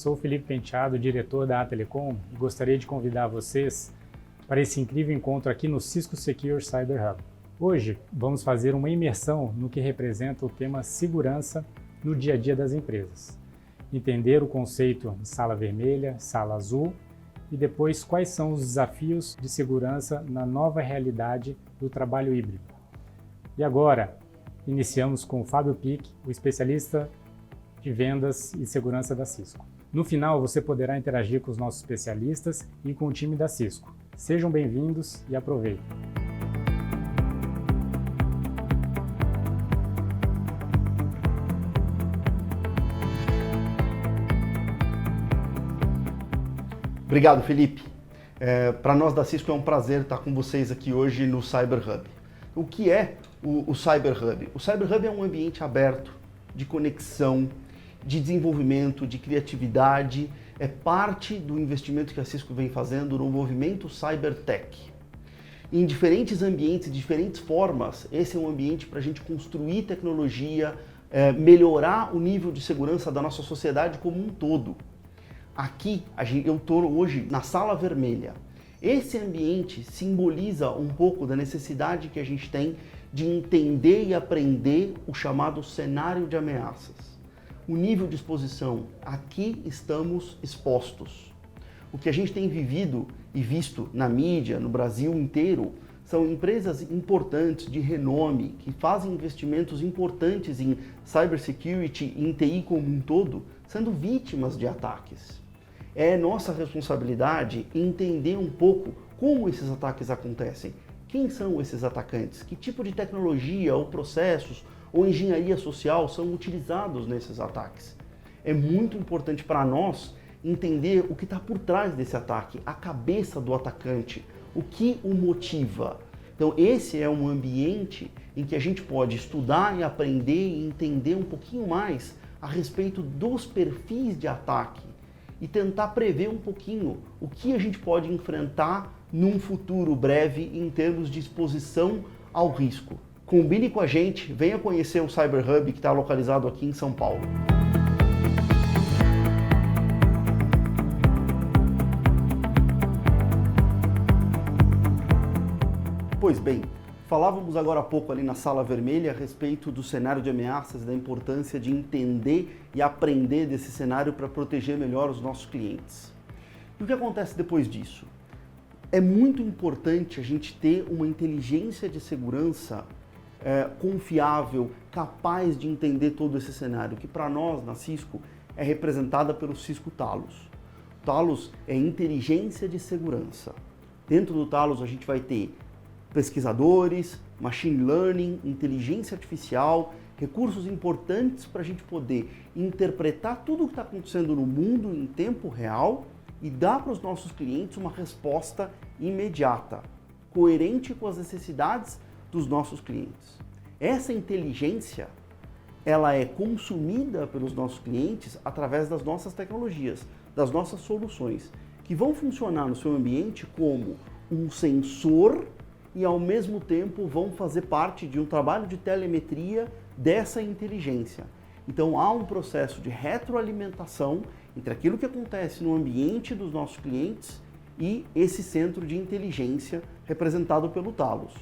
sou o Felipe Penteado, diretor da Atelecom, e gostaria de convidar vocês para esse incrível encontro aqui no Cisco Secure Cyber Hub. Hoje vamos fazer uma imersão no que representa o tema segurança no dia a dia das empresas. Entender o conceito de sala vermelha, sala azul e depois quais são os desafios de segurança na nova realidade do trabalho híbrido. E agora, iniciamos com o Fábio Pick, o especialista de vendas e segurança da Cisco. No final, você poderá interagir com os nossos especialistas e com o time da Cisco. Sejam bem-vindos e aproveitem! Obrigado, Felipe. Para nós da Cisco é um prazer estar com vocês aqui hoje no Cyber Hub. O que é o Cyber Hub? O Cyber Hub é um ambiente aberto de conexão, de desenvolvimento, de criatividade. É parte do investimento que a Cisco vem fazendo no movimento CyberTech. Em diferentes ambientes, de diferentes formas, esse é um ambiente para a gente construir tecnologia, melhorar o nível de segurança da nossa sociedade como um todo. Aqui, eu estou hoje na sala vermelha. Esse ambiente simboliza um pouco da necessidade que a gente tem de entender e aprender o chamado cenário de ameaças. O nível de exposição, aqui estamos expostos. O que a gente tem vivido e visto na mídia, no Brasil inteiro, são empresas importantes de renome, que fazem investimentos importantes em cybersecurity e em TI como um todo, sendo vítimas de ataques. É nossa responsabilidade entender um pouco como esses ataques acontecem. Quem são esses atacantes? Que tipo de tecnologia ou processos ou engenharia social são utilizados nesses ataques? É muito importante para nós entender o que está por trás desse ataque, a cabeça do atacante, o que o motiva. Então esse é um ambiente em que a gente pode estudar e aprender e entender um pouquinho mais a respeito dos perfis de ataque e tentar prever um pouquinho o que a gente pode enfrentar num futuro breve em termos de exposição ao risco. Combine com a gente, venha conhecer o Cyber Hub que está localizado aqui em São Paulo. Pois bem, falávamos agora há pouco ali na sala vermelha a respeito do cenário de ameaças, da importância de entender e aprender desse cenário para proteger melhor os nossos clientes. E o que acontece depois disso? É muito importante a gente ter uma inteligência de segurança confiável, capaz de entender todo esse cenário, que para nós na Cisco é representada pelo Cisco Talos. O Talos é inteligência de segurança. Dentro do Talos a gente vai ter pesquisadores, machine learning, inteligência artificial, recursos importantes para a gente poder interpretar tudo o que está acontecendo no mundo em tempo real e dar para os nossos clientes uma resposta imediata, coerente com as necessidades dos nossos clientes. Essa inteligência, ela é consumida pelos nossos clientes através das nossas tecnologias, das nossas soluções, que vão funcionar no seu ambiente como um sensor e ao mesmo tempo vão fazer parte de um trabalho de telemetria dessa inteligência. Então há um processo de retroalimentação entre aquilo que acontece no ambiente dos nossos clientes e esse centro de inteligência representado pelo Talos.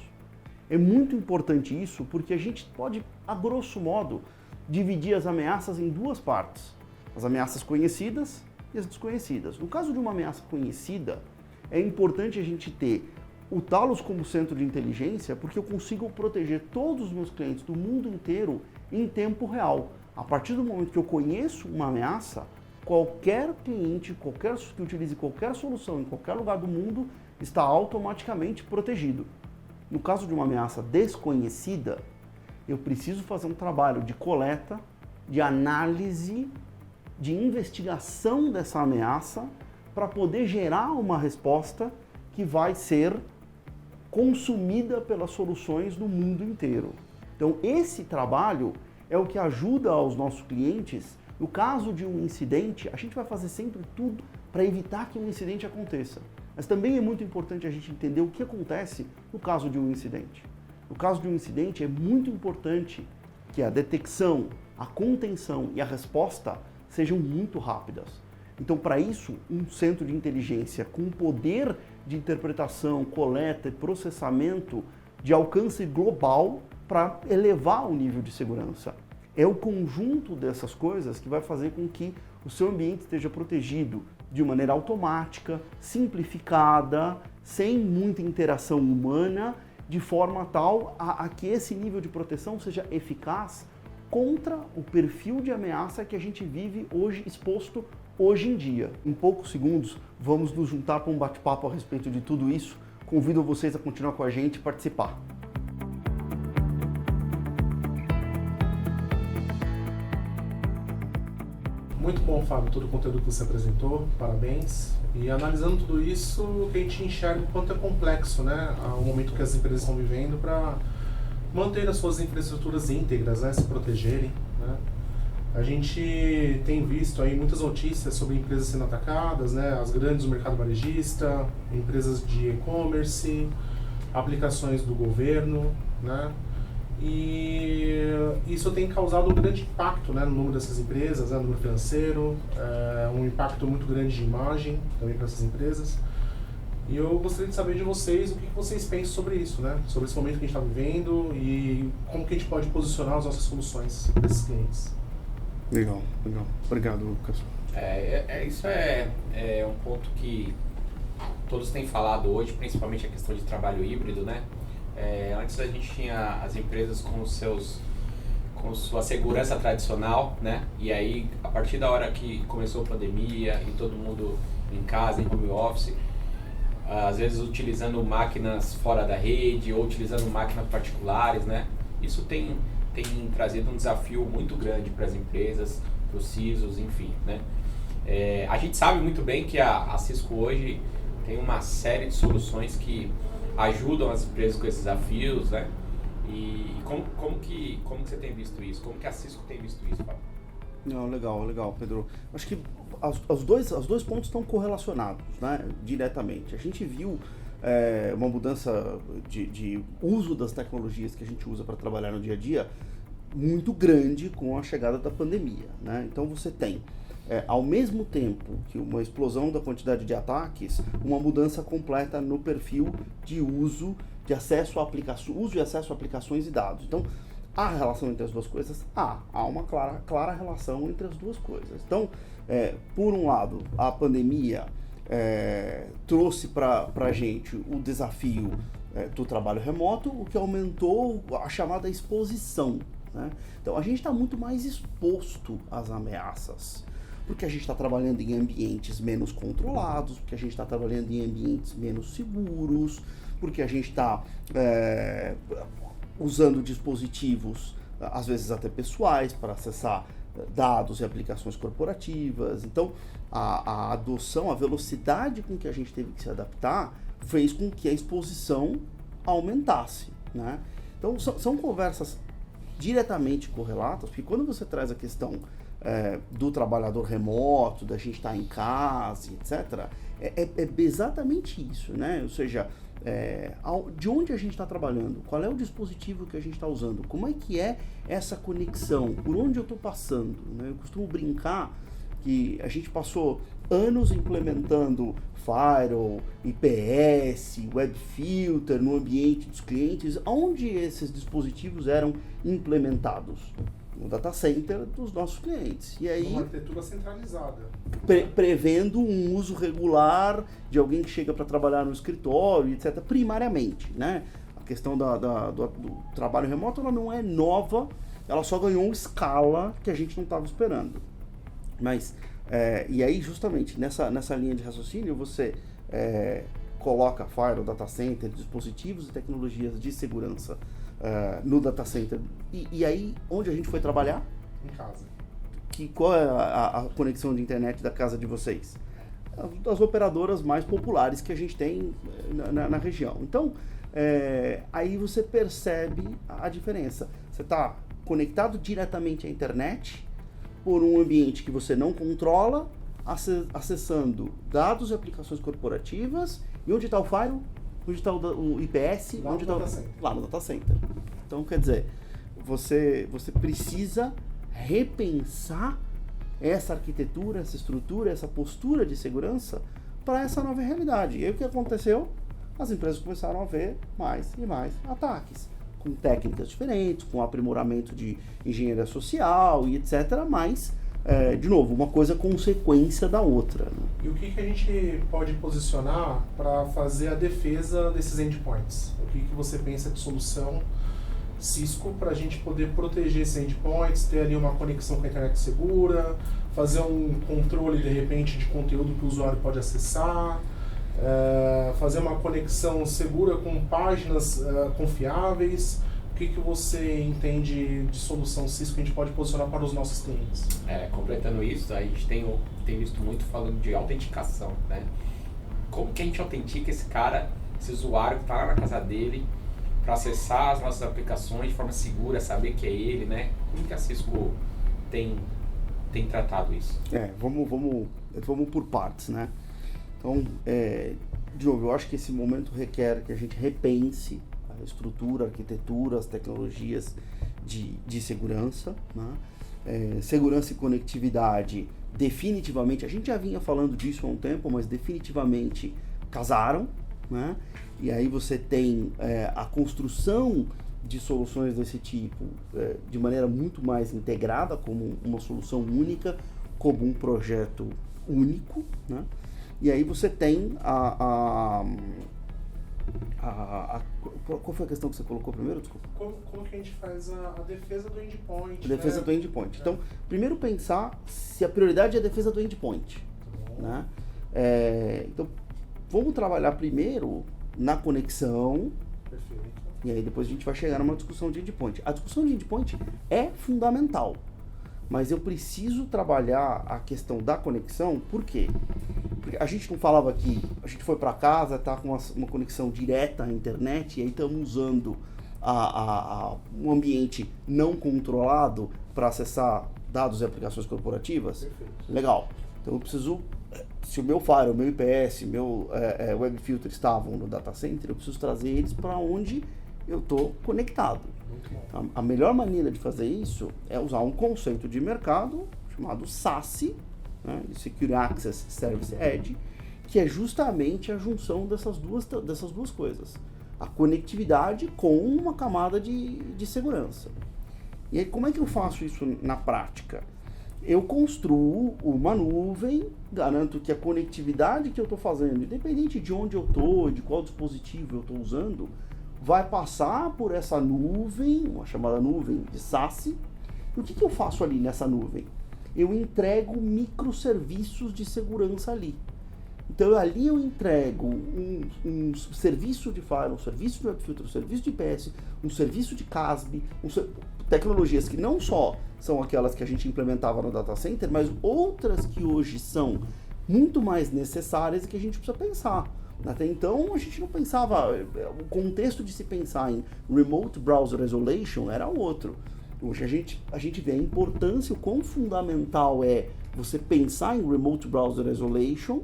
É muito importante isso porque a gente pode, a grosso modo, dividir as ameaças em duas partes. As ameaças conhecidas e as desconhecidas. No caso de uma ameaça conhecida, é importante a gente ter o Talos como centro de inteligência porque eu consigo proteger todos os meus clientes do mundo inteiro em tempo real. A partir do momento que eu conheço uma ameaça, qualquer cliente, que utilize qualquer solução em qualquer lugar do mundo está automaticamente protegido. No caso de uma ameaça desconhecida, eu preciso fazer um trabalho de coleta, de análise, de investigação dessa ameaça para poder gerar uma resposta que vai ser consumida pelas soluções no mundo inteiro. Então esse trabalho é o que ajuda aos nossos clientes. No caso de um incidente, a gente vai fazer sempre tudo para evitar que um incidente aconteça. Mas também é muito importante a gente entender o que acontece no caso de um incidente. No caso de um incidente, é muito importante que a detecção, a contenção e a resposta sejam muito rápidas. Então, para isso, um centro de inteligência com poder de interpretação, coleta e processamento de alcance global para elevar o nível de segurança. É o conjunto dessas coisas que vai fazer com que o seu ambiente esteja protegido de maneira automática, simplificada, sem muita interação humana, de forma tal a que esse nível de proteção seja eficaz contra o perfil de ameaça que a gente vive hoje exposto hoje em dia. Em poucos segundos, vamos nos juntar para um bate-papo a respeito de tudo isso. Convido vocês a continuar com a gente e participar. Muito bom, Fábio, todo o conteúdo que você apresentou, parabéns. E analisando tudo isso, a gente enxerga o quanto é complexo, né, o momento que as empresas estão vivendo para manter as suas infraestruturas íntegras, né, se protegerem, né. A gente tem visto aí muitas notícias sobre empresas sendo atacadas, né, as grandes do mercado varejista, empresas de e-commerce, aplicações do governo, né. E isso tem causado um grande impacto, né, no número dessas empresas, né, no número financeiro, um impacto muito grande de imagem também para essas empresas. E eu gostaria de saber de vocês o que vocês pensam sobre isso, né, sobre esse momento que a gente está vivendo e como que a gente pode posicionar as nossas soluções para esses clientes. Legal. Obrigado, Lucas. Isso é um ponto que todos têm falado hoje, principalmente a questão de trabalho híbrido, né? Antes a gente tinha as empresas com sua segurança tradicional, né? E aí, a partir da hora que começou a pandemia e todo mundo em casa, em home office, às vezes utilizando máquinas fora da rede ou utilizando máquinas particulares, né? Isso tem trazido um desafio muito grande para as empresas, para os CISOs, enfim, né? A gente sabe muito bem que a Cisco hoje tem uma série de soluções que ajudam as empresas com esses desafios, né? E como que você tem visto isso? Como que a Cisco tem visto isso, Fábio? Não, legal, Pedro. Acho que os dois pontos estão correlacionados, né, diretamente. A gente viu uma mudança de uso das tecnologias que a gente usa para trabalhar no dia a dia muito grande com a chegada da pandemia, né? Então você tem, ao mesmo tempo que uma explosão da quantidade de ataques, uma mudança completa no perfil de uso e acesso a aplicações e dados. Então, há relação entre as duas coisas? Há uma clara relação entre as duas coisas. Então, por um lado, a pandemia trouxe para a gente o desafio do trabalho remoto, o que aumentou a chamada exposição, né? Então, a gente está muito mais exposto às ameaças, porque a gente está trabalhando em ambientes menos controlados, porque a gente está trabalhando em ambientes menos seguros, porque a gente está usando dispositivos, às vezes até pessoais, para acessar dados e aplicações corporativas. Então, a adoção, a velocidade com que a gente teve que se adaptar, fez com que a exposição aumentasse, né? Então, são conversas diretamente correlatas, porque quando você traz a questão do trabalhador remoto, da gente estar em casa, etc., é exatamente isso, né? Ou seja, de onde a gente está trabalhando, qual é o dispositivo que a gente está usando, como é que é essa conexão, por onde eu estou passando, né? Eu costumo brincar que a gente passou anos implementando firewall, IPS, web filter no ambiente dos clientes. Onde esses dispositivos eram implementados? No data center dos nossos clientes. E aí, uma arquitetura centralizada. Prevendo um uso regular de alguém que chega para trabalhar no escritório, etc. Primariamente, né? A questão do trabalho remoto, ela não é nova, ela só ganhou escala que a gente não estava esperando. Mas, e aí justamente nessa linha de raciocínio, você coloca firewall, data center, dispositivos e tecnologias de segurança no data center. E aí, onde a gente foi trabalhar? Em casa. Qual é a conexão de internet da casa de vocês? Das operadoras mais populares que a gente tem na região. Então, aí você percebe a diferença. Você está conectado diretamente à internet por um ambiente que você não controla, acessando dados e aplicações corporativas. E onde está o firewall? Onde está o IPS? Lá onde no está data center. Lá no data center. Então, quer dizer, você precisa repensar essa arquitetura, essa estrutura, essa postura de segurança para essa nova realidade. E aí o que aconteceu? As empresas começaram a ver mais e mais ataques, com técnicas diferentes, com aprimoramento de engenharia social e etc., mas, de novo, uma coisa consequência da outra. Né? E o que a gente pode posicionar para fazer a defesa desses endpoints? O que você pensa de solução Cisco para a gente poder proteger esses endpoints, ter ali uma conexão com a internet segura, fazer um controle, de repente, de conteúdo que o usuário pode acessar, fazer uma conexão segura com páginas confiáveis. O que você entende de solução Cisco que a gente pode posicionar para os nossos clientes? Completando isso, a gente tem visto muito falando de autenticação, né? Como que a gente autentica esse usuário que está lá na casa dele, para acessar as nossas aplicações de forma segura, saber que é ele, né? Como que a Cisco tem tratado isso? Vamos por partes, né? Então, de novo, eu acho que esse momento requer que a gente repense a estrutura, a arquitetura, as tecnologias de segurança, né? Segurança e conectividade, definitivamente, a gente já vinha falando disso há um tempo, mas definitivamente casaram, né? E aí você tem a construção de soluções desse tipo de maneira muito mais integrada, como uma solução única, como um projeto único, né? E aí você tem qual foi a questão que você colocou primeiro? Desculpa. Como que a gente faz a defesa do endpoint? A defesa do endpoint. Então, primeiro pensar se a prioridade é a defesa do endpoint. Né? Então, vamos trabalhar primeiro na conexão. Perfeito. E aí depois a gente vai chegar numa discussão de endpoint. A discussão de endpoint é fundamental, mas eu preciso trabalhar a questão da conexão. Por quê? Porque a gente não falava aqui, a gente foi para casa, tá com uma conexão direta à internet, e aí estamos usando um ambiente não controlado para acessar dados e aplicações corporativas. Perfeito. Legal. Então eu preciso, se o meu firewall, meu IPS, meu web filter estavam no data center, eu preciso trazer eles para onde eu estou conectado. A melhor maneira de fazer isso é usar um conceito de mercado chamado SASE, né, Secure Access Service Edge, que é justamente a junção dessas duas coisas. A conectividade com uma camada de segurança. E aí, como é que eu faço isso na prática? Eu construo uma nuvem, garanto que a conectividade que eu estou fazendo, independente de onde eu estou, de qual dispositivo eu estou usando, vai passar por essa nuvem, uma chamada nuvem de SASE. E o que eu faço ali nessa nuvem? Eu entrego microserviços de segurança ali. Então ali eu entrego um serviço de firewall, um serviço de web filter, um serviço de IPS, um serviço de CASB, tecnologias que não só são aquelas que a gente implementava no data center, mas outras que hoje são muito mais necessárias e que a gente precisa pensar. Até então a gente não pensava, o contexto de se pensar em Remote Browser Isolation era outro. Hoje a gente vê a importância, o quão fundamental é você pensar em Remote Browser Isolation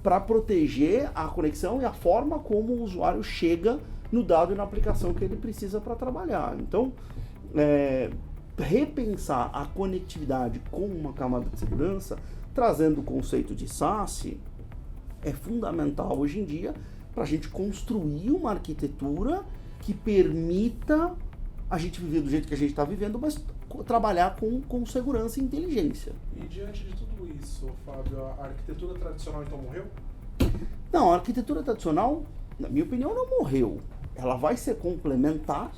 para proteger a conexão e a forma como o usuário chega no dado e na aplicação que ele precisa para trabalhar. Então, repensar a conectividade com uma camada de segurança, trazendo o conceito de SASE, é fundamental hoje em dia para a gente construir uma arquitetura que permita a gente viver do jeito que a gente está vivendo, mas trabalhar com segurança e inteligência. E diante de tudo isso, Fábio, a arquitetura tradicional então morreu? Não, a arquitetura tradicional, na minha opinião, não morreu. Ela vai ser complementar,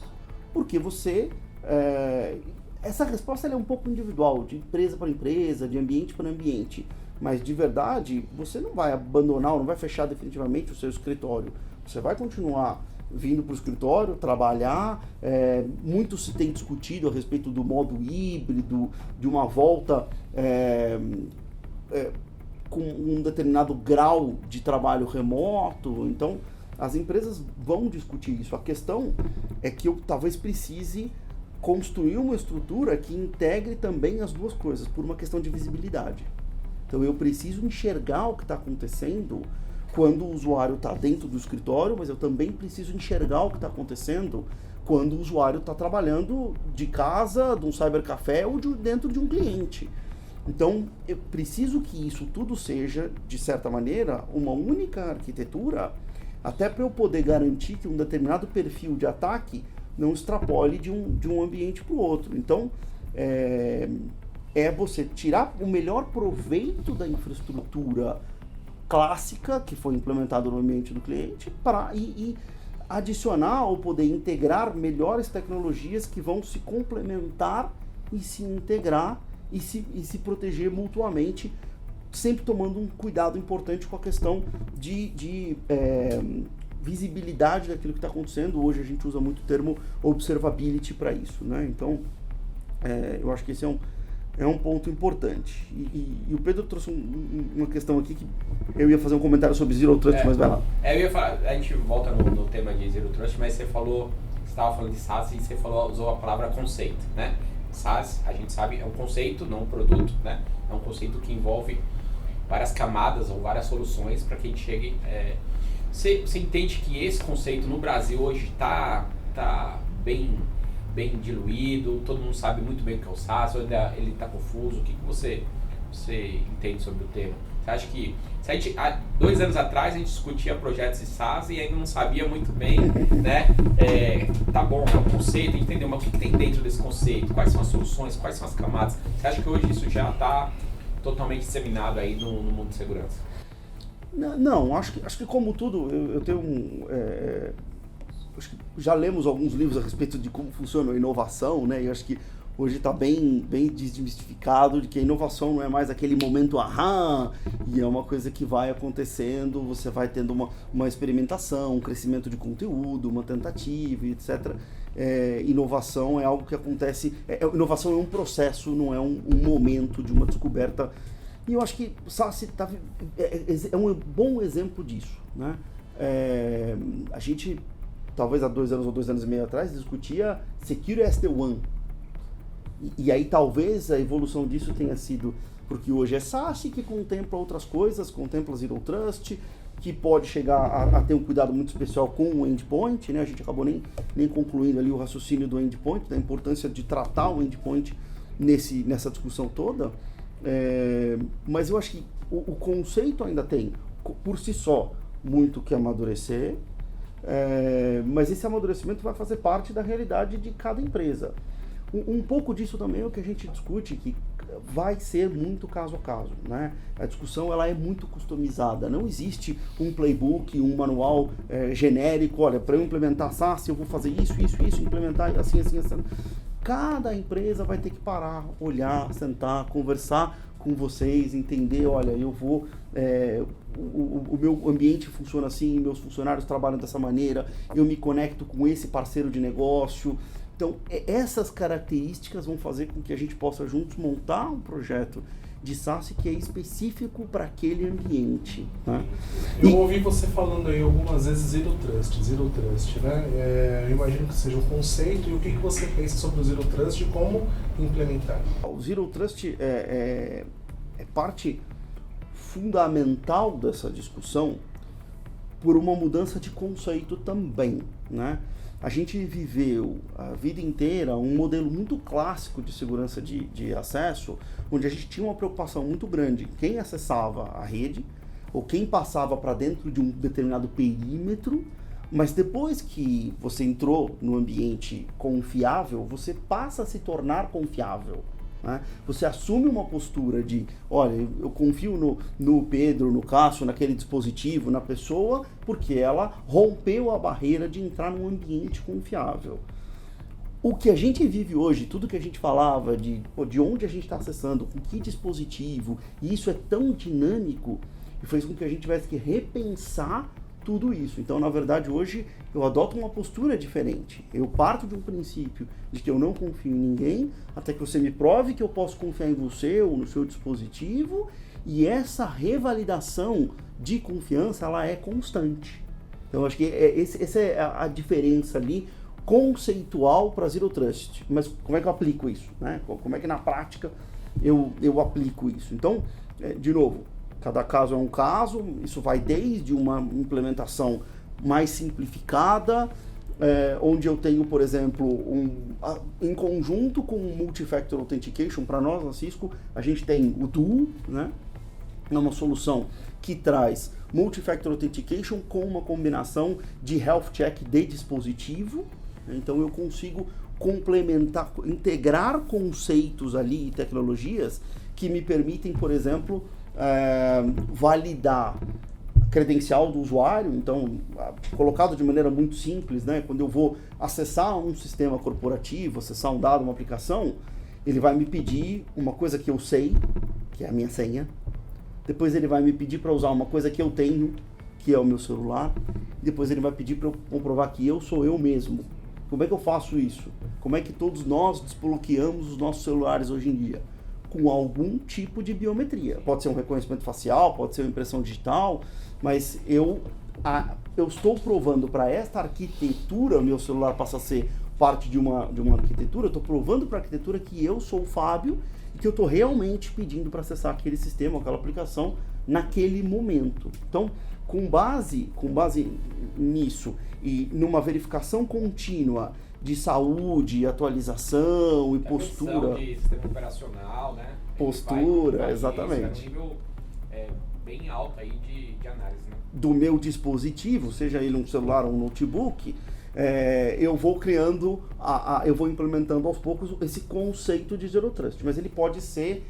porque você... essa resposta ela é um pouco individual, de empresa para empresa, de ambiente para ambiente. Mas, de verdade, você não vai abandonar, ou não vai fechar definitivamente o seu escritório. Você vai continuar vindo para o escritório, trabalhar. Muito se tem discutido a respeito do modo híbrido, de uma volta com um determinado grau de trabalho remoto. Então, as empresas vão discutir isso. A questão é que eu talvez precise construir uma estrutura que integre também as duas coisas, por uma questão de visibilidade. Então, eu preciso enxergar o que está acontecendo quando o usuário está dentro do escritório, mas eu também preciso enxergar o que está acontecendo quando o usuário está trabalhando de casa, de um cybercafé ou dentro de um cliente. Então, eu preciso que isso tudo seja, de certa maneira, uma única arquitetura, até para eu poder garantir que um determinado perfil de ataque não extrapole de um ambiente para o outro. Então, é você tirar o melhor proveito da infraestrutura clássica que foi implementada no ambiente do cliente e adicionar ou poder integrar melhores tecnologias que vão se complementar e se integrar e se proteger mutuamente, sempre tomando um cuidado importante com a questão de visibilidade daquilo que está acontecendo. Hoje a gente usa muito o termo observability para isso, né? Então, eu acho que esse é um ponto importante. E o Pedro trouxe uma questão aqui que eu ia fazer um comentário sobre Zero Trust, mas vai lá. Eu ia falar, a gente volta no tema de Zero Trust, mas você estava falando de SaaS e você usou a palavra conceito, né? SaaS, a gente sabe, é um conceito, não um produto, né? É um conceito que envolve várias camadas ou várias soluções para que a gente chegue... Você entende que esse conceito no Brasil hoje está bem diluído, todo mundo sabe muito bem o que é o SaaS, ou ele está confuso? O que você entende sobre o tema? Você acha que... há 2 anos atrás a gente discutia projetos de SaaS e ainda não sabia muito bem, né? Tá bom, é um conceito, entendeu? Mas o que tem dentro desse conceito? Quais são as soluções? Quais são as camadas? Você acha que hoje isso já está totalmente disseminado aí no mundo de segurança? Não, acho que como tudo, eu tenho acho que já lemos alguns livros a respeito de como funciona a inovação, né? E acho que hoje está bem desmistificado de que a inovação não é mais aquele momento ahá, e é uma coisa que vai acontecendo, você vai tendo uma experimentação, um crescimento de conteúdo, uma tentativa, etc. Inovação é algo que acontece, inovação é um processo, não é um momento de uma descoberta. E eu acho que o SaaS é um bom exemplo disso, né? A gente, talvez há 2 anos ou 2 anos e meio atrás, discutia Secure SD-WAN. E aí talvez a evolução disso tenha sido porque hoje é SaaS que contempla outras coisas, contempla Zero Trust, que pode chegar a ter um cuidado muito especial com o endpoint, né? A gente acabou nem concluindo ali o raciocínio do endpoint, da importância de tratar o endpoint nessa discussão toda. Mas eu acho que o conceito ainda tem, por si só, muito que amadurecer, mas esse amadurecimento vai fazer parte da realidade de cada empresa. Um pouco disso também é o que a gente discute, que vai ser muito caso a caso, né? A discussão ela é muito customizada, não existe um playbook, um manual genérico, olha, para eu implementar SaaS eu vou fazer isso, implementar assim. Cada empresa vai ter que parar, olhar, sentar, conversar com vocês, entender, olha, eu vou, o meu ambiente funciona assim, meus funcionários trabalham dessa maneira, eu me conecto com esse parceiro de negócio. Então, essas características vão fazer com que a gente possa juntos montar um projeto de SaaS que é específico para aquele ambiente, né? Eu ouvi você falando aí algumas vezes Zero Trust, né? Eu imagino que seja um conceito, e o que você pensa sobre o Zero Trust e como implementar? O Zero Trust é parte fundamental dessa discussão por uma mudança de conceito também, né? A gente viveu a vida inteira um modelo muito clássico de segurança de acesso, onde a gente tinha uma preocupação muito grande. Quem acessava a rede, ou quem passava para dentro de um determinado perímetro, mas depois que você entrou no ambiente confiável, você passa a se tornar confiável, né? Você assume uma postura de, olha, eu confio no Pedro, no Cássio, naquele dispositivo, na pessoa, porque ela rompeu a barreira de entrar num ambiente confiável. O que a gente vive hoje, tudo que a gente falava de onde a gente está acessando, com que dispositivo, e isso é tão dinâmico, e fez com que a gente tivesse que repensar tudo isso. Então, na verdade, hoje eu adoto uma postura diferente. Eu parto de um princípio de que eu não confio em ninguém, até que você me prove que eu posso confiar em você ou no seu dispositivo, e essa revalidação de confiança, ela é constante. Então, acho que essa é a diferença ali conceitual para Zero Trust. Mas como é que eu aplico isso, né? Como é que na prática eu aplico isso? Então, de novo, cada caso é um caso, isso vai desde uma implementação mais simplificada, onde eu tenho, por exemplo, em conjunto com o Multi-Factor Authentication, para nós na Cisco, a gente tem o Duo, né? É uma solução que traz Multi-Factor Authentication com uma combinação de Health Check de dispositivo. Então eu consigo complementar, integrar conceitos ali e tecnologias que me permitem, por exemplo, validar credencial do usuário. Então, colocado de maneira muito simples, né? Quando eu vou acessar um sistema corporativo, acessar um dado, uma aplicação, ele vai me pedir uma coisa que eu sei, que é a minha senha. Depois ele vai me pedir para usar uma coisa que eu tenho, que é o meu celular. Depois ele vai pedir para eu comprovar que eu sou eu mesmo. Como é que eu faço isso? Como é que todos nós desbloqueamos os nossos celulares hoje em dia? Com algum tipo de biometria. Pode ser um reconhecimento facial, pode ser uma impressão digital, mas eu estou provando para esta arquitetura, o meu celular passa a ser parte de uma arquitetura, eu estou provando para a arquitetura que eu sou o Fábio e que eu estou realmente pedindo para acessar aquele sistema, aquela aplicação, naquele momento. Então, com base nisso e numa verificação contínua de saúde, atualização e postura. De sistema operacional, né? Postura, exatamente. É um nível bem alto aí de análise, né? Do meu dispositivo, seja ele um celular ou um notebook, eu vou criando, eu vou implementando aos poucos esse conceito de Zero Trust, mas ele pode ser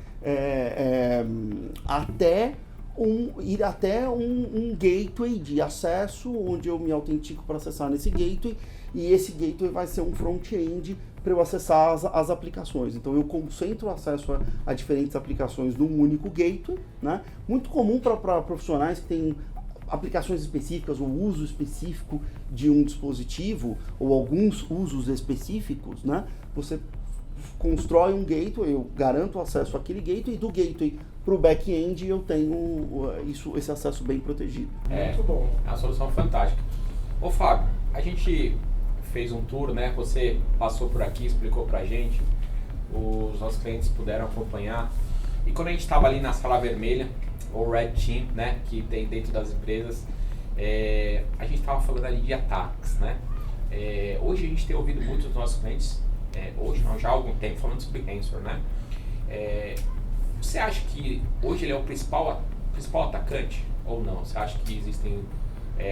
ir até um gateway de acesso, onde eu me autentico para acessar nesse gateway, e esse gateway vai ser um front-end para eu acessar as aplicações. Então eu concentro o acesso a diferentes aplicações num único gateway, né? Muito comum para profissionais que têm aplicações específicas ou uso específico de um dispositivo ou alguns usos específicos, né? Você constrói um gateway, eu garanto o acesso àquele gateway, e do gateway para o back-end eu tenho esse acesso bem protegido. Muito bom. É uma solução fantástica. Ô Fábio, a gente fez um tour, né? Você passou por aqui, explicou pra gente, os nossos clientes puderam acompanhar. E quando a gente estava ali na sala vermelha, ou Red Team, né? Que tem dentro das empresas, a gente estava falando ali de ataques, né? Hoje a gente tem ouvido muito dos nossos clientes, hoje não, já há algum tempo, falando sobre ransomware, né? Você acha que hoje ele é o principal atacante ou não? Você acha que existem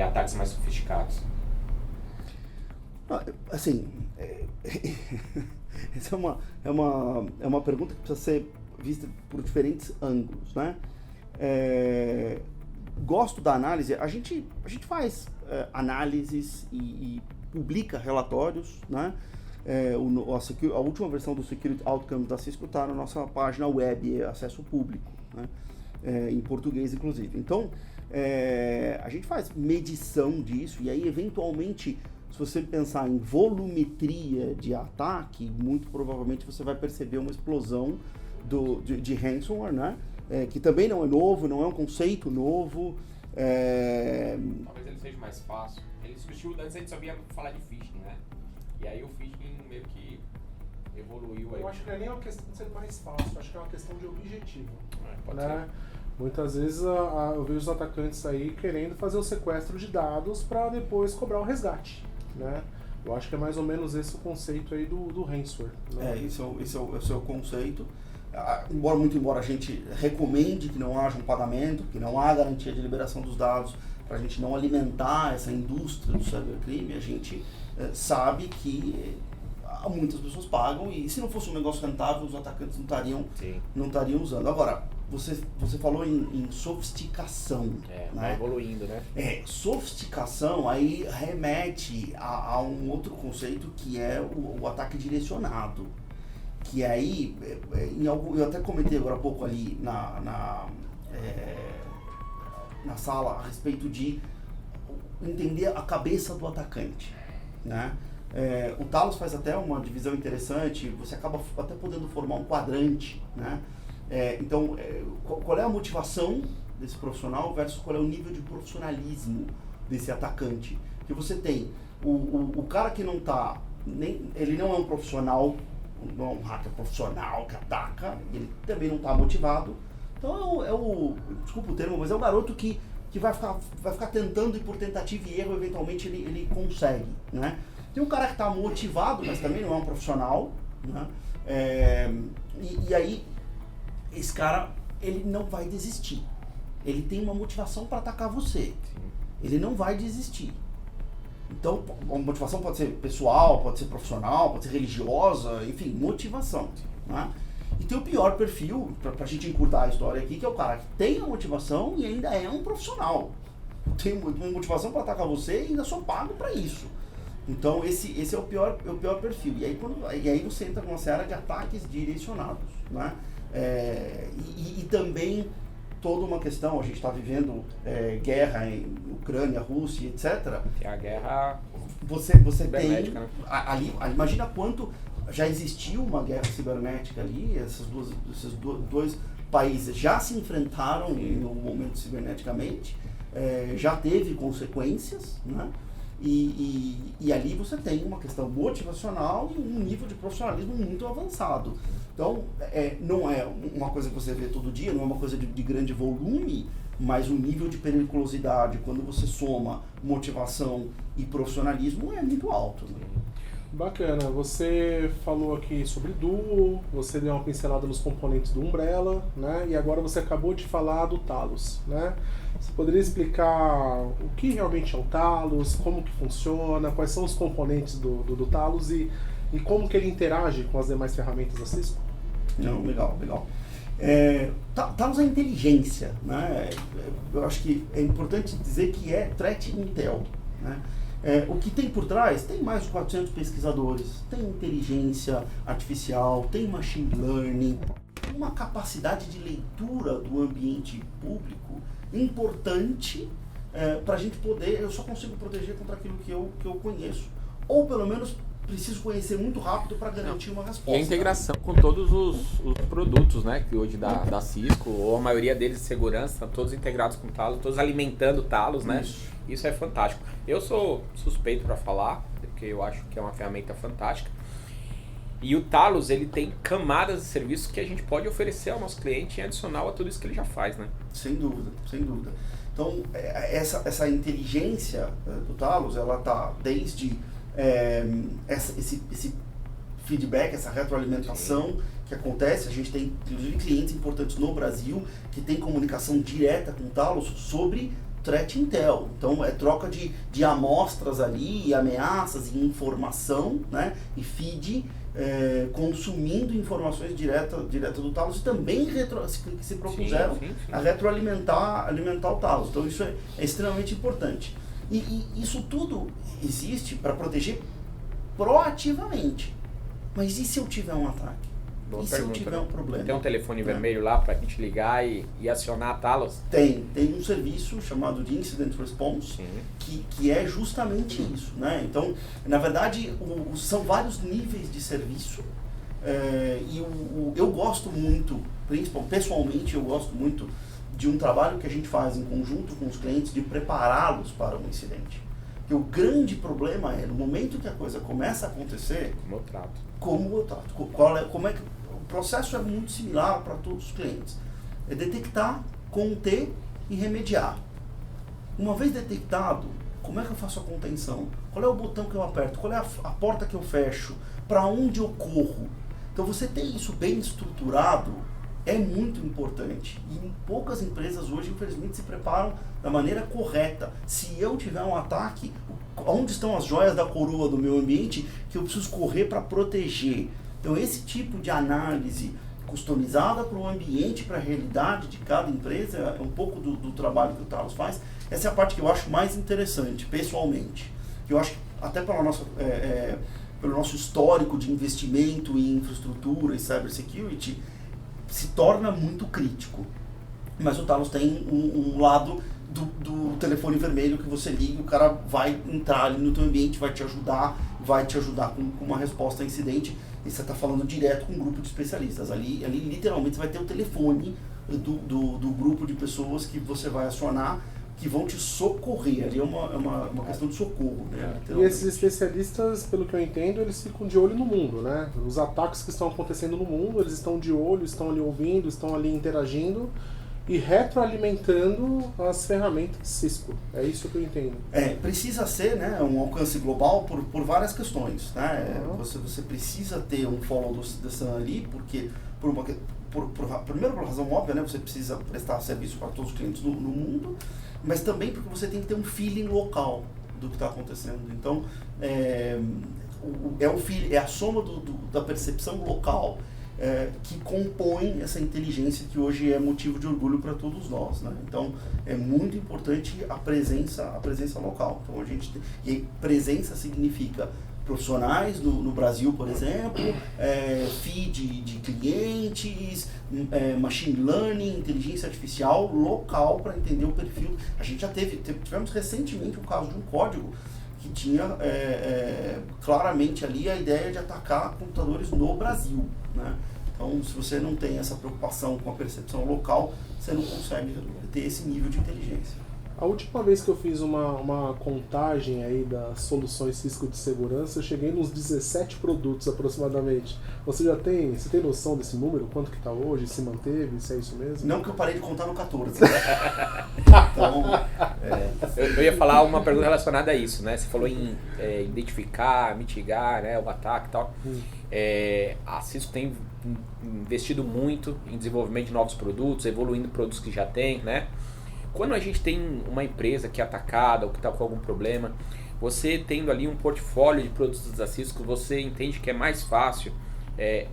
ataques mais sofisticados? Assim, essa é uma pergunta que precisa ser vista por diferentes ângulos, né? Gosto da análise, a gente faz análises e publica relatórios, né? A última versão do Security Outcomes da Cisco está na nossa página web, acesso público, né? Em português inclusive. Então, a gente faz medição disso e aí eventualmente, se você pensar em volumetria de ataque, muito provavelmente você vai perceber uma explosão de ransomware, né? Que também não é novo, não é um conceito novo. Talvez ele seja mais fácil. Antes a gente sabia falar de phishing, né? E aí o phishing meio que evoluiu aí. Eu acho que não é nem uma questão de ser mais fácil, acho que é uma questão de objetivo. Pode né? ser. Muitas vezes eu vejo os atacantes aí querendo fazer o sequestro de dados para depois cobrar o resgate, né? Eu acho que é mais ou menos esse o conceito aí do ransomware. Né? Esse é o conceito. Embora a gente recomende que não haja um pagamento, que não há garantia de liberação dos dados, para a gente não alimentar essa indústria do cybercrime, a gente sabe que muitas pessoas pagam e se não fosse um negócio rentável, os atacantes não estariam usando. Agora, você falou em sofisticação. Né? Né? Evoluindo, né? Sofisticação aí remete a um outro conceito que é o ataque direcionado. Que aí, eu até comentei agora há pouco ali na sala a respeito de entender a cabeça do atacante, né? O Talos faz até uma divisão interessante, você acaba até podendo formar um quadrante, né? Então, qual é a motivação desse profissional versus qual é o nível de profissionalismo desse atacante? Que você tem o cara que não tá, ele não é um profissional, não é um hacker profissional que ataca, ele também não está motivado. Então desculpa o termo, mas é o garoto que vai ficar tentando e por tentativa e erro eventualmente ele consegue, né? Tem um cara que está motivado, mas também não é um profissional, né? E aí, esse cara, ele não vai desistir. Ele tem uma motivação para atacar você. Ele não vai desistir. Então, a motivação pode ser pessoal, pode ser profissional, pode ser religiosa, enfim, motivação. Né? E tem o pior perfil, para a gente encurtar a história aqui, que é o cara que tem a motivação e ainda é um profissional. Tem uma motivação para atacar você e ainda só pago para isso. Então, esse é o pior perfil. E aí você entra numa série de ataques direcionados. Né? E também toda uma questão, a gente está vivendo guerra em Ucrânia, Rússia, etc. Que é a guerra você cibernética, tem né? ali, imagina quanto já existiu uma guerra cibernética ali, esses dois países já se enfrentaram no momento ciberneticamente, já teve consequências, né? E ali você tem uma questão motivacional e um nível de profissionalismo muito avançado. Então, não é uma coisa que você vê todo dia, não é uma coisa de grande volume, mas o nível de periculosidade, quando você soma motivação e profissionalismo, é muito alto. Né? Bacana, você falou aqui sobre Duo, você deu uma pincelada nos componentes do Umbrella, né? E agora você acabou de falar do Talos, né? Você poderia explicar o que realmente é o Talos, como que funciona, quais são os componentes do Talos e como que ele interage com as demais ferramentas da Cisco? Não, legal. Talos é inteligência, né? Eu acho que é importante dizer que é Threat Intel, né? O que tem por trás? Tem mais de 400 pesquisadores, tem inteligência artificial, tem machine learning, tem uma capacidade de leitura do ambiente público importante para a gente poder. Eu só consigo proteger contra aquilo que eu conheço, ou pelo menos preciso conhecer muito rápido para garantir uma resposta. E a integração com todos os produtos, né, que hoje da Cisco, ou a maioria deles de segurança, estão todos integrados com o Talos, todos alimentando o Talos, né? Isso é fantástico. Eu sou suspeito para falar, porque eu acho que é uma ferramenta fantástica. E o Talos, ele tem camadas de serviços que a gente pode oferecer ao nosso cliente em adicional a tudo isso que ele já faz, né? Sem dúvida. Então, essa inteligência do Talos, ela está desde esse feedback, essa retroalimentação que acontece. A gente tem, inclusive, clientes importantes no Brasil que tem comunicação direta com o Talos sobre Threat Intel. Então, é troca de amostras ali, e ameaças, e informação, né? E feed, consumindo informações direta do Talos, e também se propuseram a retroalimentar o Talos. Então, isso é extremamente importante. E isso tudo existe para proteger proativamente. Mas e se eu tiver um ataque? Boa e pergunta, se eu tiver um problema? Tem um telefone vermelho lá para a gente ligar e acionar a Talos? Tem um serviço chamado de Incident Response, que é justamente isso, né? Então, na verdade, são vários níveis de serviço, eu gosto muito, pessoalmente, eu gosto muito de um trabalho que a gente faz em conjunto com os clientes de prepará-los para um incidente. Porque o grande problema é, no momento que a coisa começa a acontecer, como eu trato. Como é que o processo é muito similar para todos os clientes. É detectar, conter e remediar. Uma vez detectado, como é que eu faço a contenção? Qual é o botão que eu aperto? Qual é a porta que eu fecho? Para onde eu corro? Então, você ter isso bem estruturado é muito importante. E poucas empresas hoje, infelizmente, se preparam da maneira correta. Se eu tiver um ataque, onde estão as joias da coroa do meu ambiente que eu preciso correr para proteger? Então, esse tipo de análise customizada para o ambiente, para a realidade de cada empresa, é um pouco do trabalho que o Talos faz. Essa é a parte que eu acho mais interessante, pessoalmente. Que eu acho que até pelo nosso histórico de investimento em infraestrutura e cybersecurity, se torna muito crítico. Mas o Talos tem um lado do telefone vermelho que você liga, o cara vai entrar ali no teu ambiente, vai te ajudar com uma resposta a incidente, e você está falando direto com um grupo de especialistas. Ali literalmente você vai ter o telefone do grupo de pessoas que você vai acionar, que vão te socorrer. Ali é uma questão de socorro, né? E esses especialistas, pelo que eu entendo, eles ficam de olho no mundo, né? Os ataques que estão acontecendo no mundo, eles estão de olho, estão ali ouvindo, estão ali interagindo e retroalimentando as ferramentas Cisco. É isso que eu entendo. Precisa ser, né, um alcance global por várias questões. Né? Você precisa ter um follow the sun ali, porque primeiro por razão óbvia, né, você precisa prestar serviço para todos os clientes no mundo, mas também porque você tem que ter um feeling local do que está acontecendo. Então, é a soma da percepção local que compõe essa inteligência que hoje é motivo de orgulho para todos nós. Né? Então, é muito importante a presença local. Então, e presença significa profissionais no Brasil, por exemplo, feed de clientes, machine learning, inteligência artificial local para entender o perfil. A gente já tivemos recentemente um caso de um código que tinha claramente ali a ideia de atacar computadores no Brasil. Né? Então, se você não tem essa preocupação com a percepção local, você não consegue ter esse nível de inteligência. A última vez que eu fiz uma contagem aí das soluções Cisco de segurança, eu cheguei nos 17 produtos aproximadamente. Você tem noção desse número? Quanto que está hoje? Se manteve? Se é isso mesmo? Não, que eu parei de contar no 14. Então, eu ia falar uma pergunta relacionada a isso, né? Você falou em identificar, mitigar, né, o ataque e tal. A Cisco tem investido muito em desenvolvimento de novos produtos, evoluindo produtos que já tem, né? Quando a gente tem uma empresa que é atacada ou que está com algum problema, você tendo ali um portfólio de produtos da Cisco, você entende que é mais fácil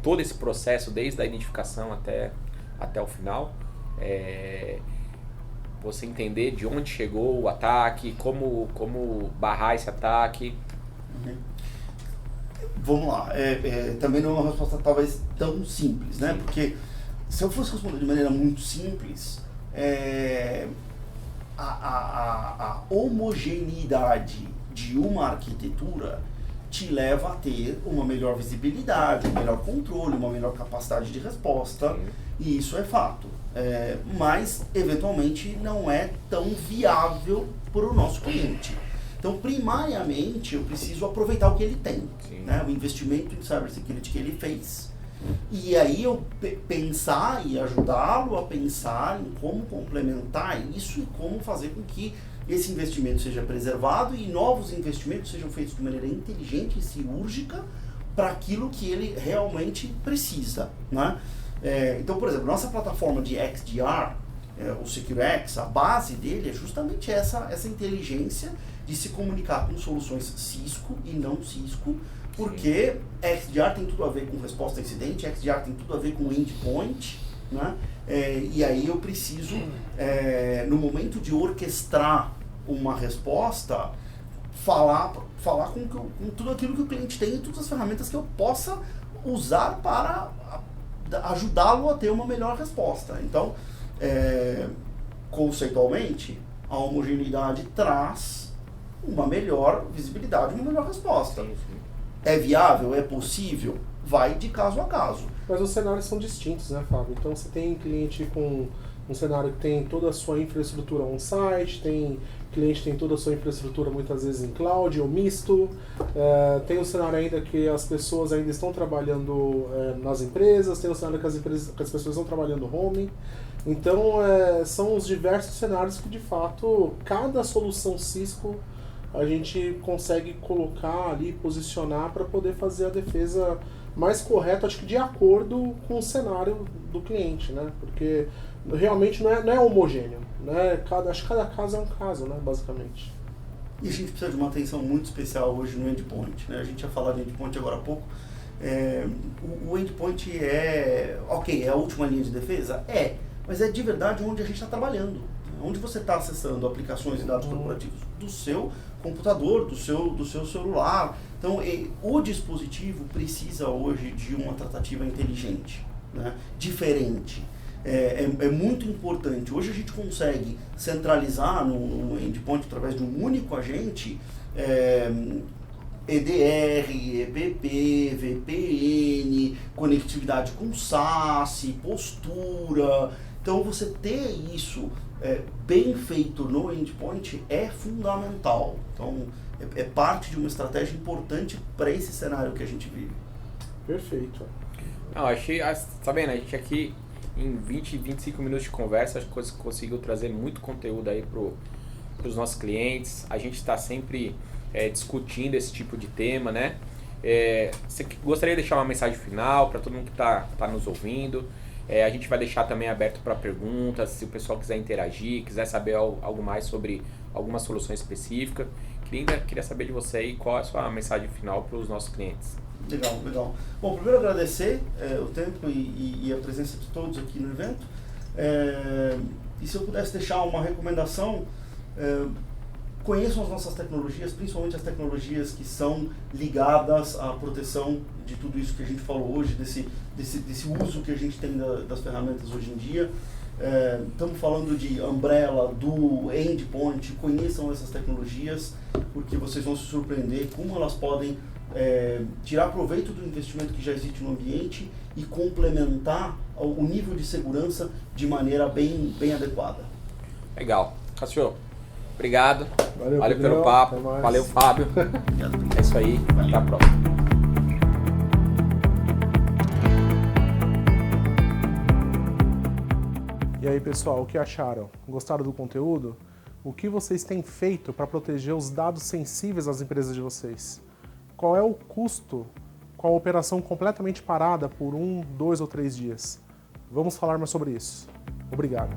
todo esse processo, desde a identificação até o final, você entender de onde chegou o ataque, como barrar esse ataque. Vamos lá, também não é uma resposta talvez tão simples, né? Porque se eu fosse responder de maneira muito simples, a homogeneidade de uma arquitetura te leva a ter uma melhor visibilidade, um melhor controle, uma melhor capacidade de resposta. Sim. E isso é fato. Mas, eventualmente, não é tão viável para o nosso cliente. Então, primariamente, eu preciso aproveitar o que ele tem, né? O investimento em cybersecurity que ele fez. E aí eu pensar e ajudá-lo a pensar em como complementar isso e como fazer com que esse investimento seja preservado e novos investimentos sejam feitos de maneira inteligente e cirúrgica para aquilo que ele realmente precisa, né? Então, por exemplo, nossa plataforma de XDR, o SecureX, a base dele é justamente essa inteligência de se comunicar com soluções Cisco e não Cisco, porque XDR tem tudo a ver com resposta a incidente, XDR tem tudo a ver com endpoint, né? E aí eu preciso, no momento de orquestrar uma resposta, falar com tudo aquilo que o cliente tem e todas as ferramentas que eu possa usar para ajudá-lo a ter uma melhor resposta. Então, conceitualmente, a homogeneidade traz uma melhor visibilidade, uma melhor resposta. Sim. É viável? É possível? Vai de caso a caso. Mas os cenários são distintos, né, Fábio? Então você tem cliente com um cenário que tem toda a sua infraestrutura on-site, tem cliente que tem toda a sua infraestrutura muitas vezes em cloud ou misto, tem um cenário ainda que as pessoas ainda estão trabalhando nas empresas, tem um cenário que as pessoas estão trabalhando home. Então são os diversos cenários que de fato cada solução Cisco a gente consegue colocar ali, posicionar para poder fazer a defesa mais correta, acho que de acordo com o cenário do cliente, né? Porque realmente não é homogêneo, né? Acho que cada caso é um caso, né? Basicamente. E a gente precisa de uma atenção muito especial hoje no endpoint, né? A gente ia falar de endpoint agora há pouco. O endpoint é a última linha de defesa? Mas é de verdade onde a gente está trabalhando. Onde você está acessando aplicações e dados corporativos do seu computador, do seu celular. Então, o dispositivo precisa hoje de uma tratativa inteligente, né? Diferente. É muito importante. Hoje a gente consegue centralizar no endpoint através de um único agente EDR, EPP, VPN, conectividade com SASE, postura. Então, você ter isso bem feito no endpoint é fundamental. Então, é parte de uma estratégia importante para esse cenário que a gente vive. Perfeito. Não, achei, tá vendo? A gente aqui em 20, 25 minutos de conversa, acho que você conseguiu trazer muito conteúdo aí para os nossos clientes. A gente está sempre discutindo esse tipo de tema, né? Você gostaria de deixar uma mensagem final para todo mundo que tá nos ouvindo? A gente vai deixar também aberto para perguntas, se o pessoal quiser interagir, quiser saber algo mais sobre alguma solução específica. Queria saber de você aí qual é a sua mensagem final para os nossos clientes. Legal, legal. Bom, primeiro agradecer o tempo e a presença de todos aqui no evento. E se eu pudesse deixar uma recomendação, conheçam as nossas tecnologias, principalmente as tecnologias que são ligadas à proteção de tudo isso que a gente falou hoje, desse uso que a gente tem das ferramentas hoje em dia. Estamos falando de Umbrella, do Endpoint. Conheçam essas tecnologias, porque vocês vão se surpreender como elas podem tirar proveito do investimento que já existe no ambiente e complementar o nível de segurança de maneira bem adequada. Legal. Cássio, obrigado. Valeu pelo papo. Valeu, Fábio. É isso aí. Até a próxima. E aí, pessoal, o que acharam? Gostaram do conteúdo? O que vocês têm feito para proteger os dados sensíveis das empresas de vocês? Qual é o custo com a operação completamente parada por 1, 2 ou 3 dias? Vamos falar mais sobre isso. Obrigado.